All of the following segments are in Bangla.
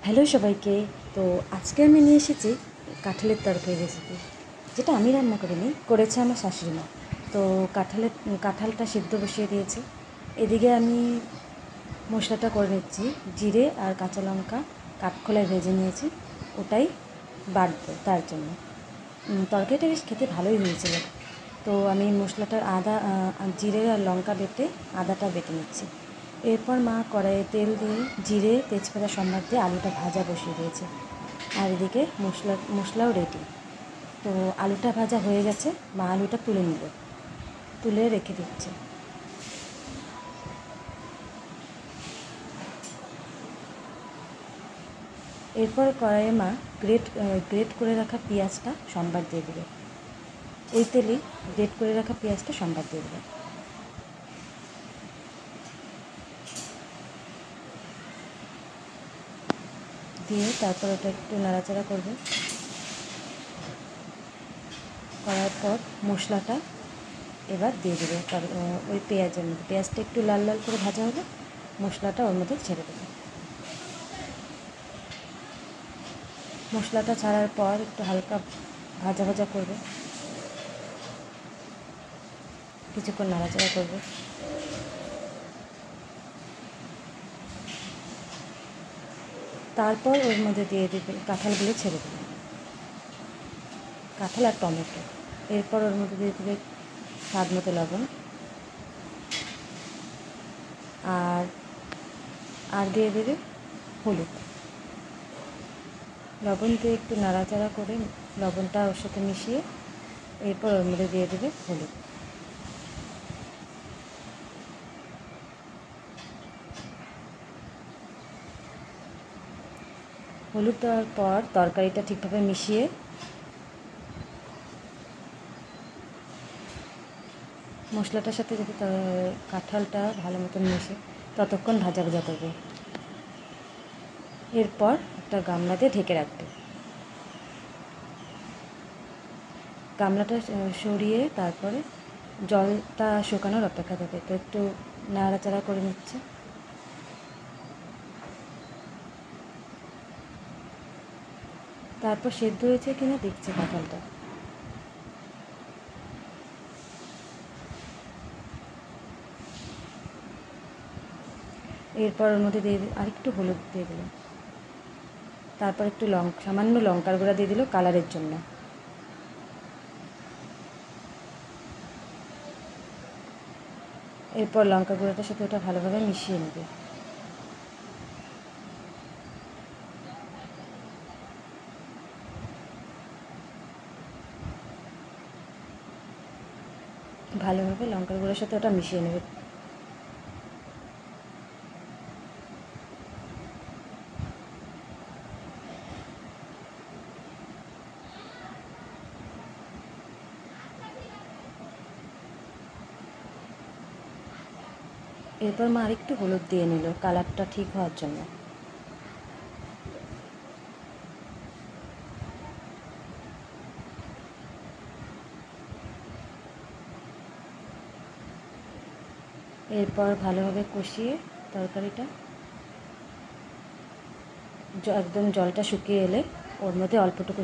হ্যালো সবাইকে। তো আজকে আমি নিয়ে এসেছি কাঁঠালের তরকারি রেসিপি, যেটা আমি রান্না করিনি, করেছে আমার শাশুড়ি মা। তো কাঁঠালটা সিদ্ধ বসিয়ে দিয়েছে। এদিকে আমি মশলাটা করে নিচ্ছি। জিরে আর কাঁচা লঙ্কা কাঠখোলায় ভেজে নিয়েছি, ওটাই বাটবো তার জন্য। তরকারিটা বেশ খেতে ভালোই হয়েছিল। তো আমি মশলাটার জিরে আর লঙ্কা বেটে আদাটা বেটে নিচ্ছি। এরপর মা কড়াইয়ে তেল দিয়ে জিরে তেজপাতা সম্বাদ দিয়ে আলুটা ভাজা বসিয়ে দিয়েছে। আর এদিকে মশলাও রেডি। তো আলুটা ভাজা হয়ে গেছে, মা আলুটা তুলে নিল, তুলে রেখে দিচ্ছে। এরপর কড়াইয়ে মা গ্রেট করে রাখা পেঁয়াজটা সম্বাদ দিয়ে দেবে। ওই তেলেই গ্রেট করে রাখা পেঁয়াজটা সম্বাদ দিয়ে দেবে। দিয়ে তারপর ওটা একটু নাড়াচাড়া করবে। করার পর মশলাটা এবার দিয়ে দেবে ওই পেঁয়াজের মধ্যে। পেঁয়াজটা একটু লাল লাল করে ভাজা হলে মশলাটা ওর মধ্যে ছেড়ে দেবে। মশলাটা ছাড়ার পর একটু হালকা ভাজা ভাজা করবে, কিছুক্ষণ নাড়াচাড়া করবে। তারপর ওর মধ্যে দিয়ে দেবে কাঁঠালগুলো, ছেড়ে দেবে কাঁঠাল আর টমেটো। এরপর ওর মধ্যে দিয়ে দেবে স্বাদ মতো লবণ, আর দিয়ে দেবে হলুদ। লবণ দিয়ে একটু নাড়াচাড়া করে লবণটা ওর সাথে মিশিয়ে এরপর ওর মধ্যে দিয়ে দেবে হলুদ। হলুদ দেওয়ার পর তরকারিটা ঠিকভাবে মিশিয়ে মশলাটার সাথে যদি কাঁঠালটা ভালো মতন মিশে ততক্ষণ ভাজা ভাজা করবে। এরপর একটা গামলাতে ঢেকে রাখবে। গামলাটা সরিয়ে তারপরে জলটা শুকানোর অপেক্ষা করবে। তো একটু নাড়াচাড়া করে নিচ্ছে। তারপর সেদ্ধ হয়েছে কিনা দেখছে কাঁঠালটা। এরপর ওর মধ্যে দিয়ে আরেকটু হলুদ দিয়ে দিল। তারপর একটু সামান্য লঙ্কার গুঁড়া দিয়ে দিল কালারের জন্য। এরপর লঙ্কা গুঁড়োটার সাথে ওটা ভালোভাবে মিশিয়ে নেবে। ভালোভাবে লঙ্কার গুঁড়োর সাথে ওটা মিশিয়ে নেবে। এরপর মা আরেকটু হলুদ দিয়ে নিল কালারটা ঠিক হওয়ার জন্য। এরপর ভালোভাবে কষিয়ে তরকারিটা একদম জলটা শুকিয়ে এলে ওর মধ্যে অল্পটুকু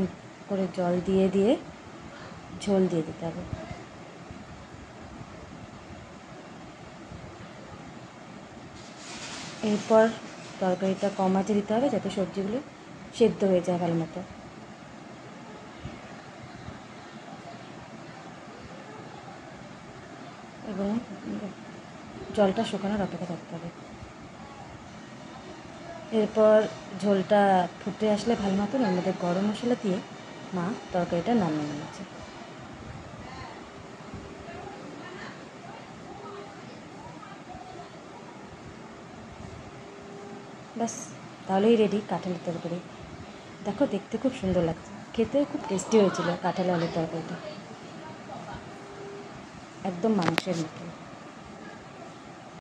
করে জল দিয়ে দিয়ে ঝোল দিয়ে দিতে হবে। এরপর তরকারিটা কম আঁচে দিতে হবে যাতে সবজিগুলো সেদ্ধ হয়ে যায় ভালো মতো। এবং জলটা শুকানোর অপেক্ষা করতে হবে। এরপর ঝোলটা ফুটে আসলে ভালো মতন এর মধ্যে গরম মশলা দিয়ে মা তরকারিটা নামিয়ে নিয়েছে। ব্যাস, তাহলেই রেডি কাঁঠালের তরকারি। দেখো, দেখতে খুব সুন্দর লাগছে, খেতেও খুব টেস্টি হয়েছিল কাঁঠাল আলুর তরকারিটা, একদম মাংসের মতো।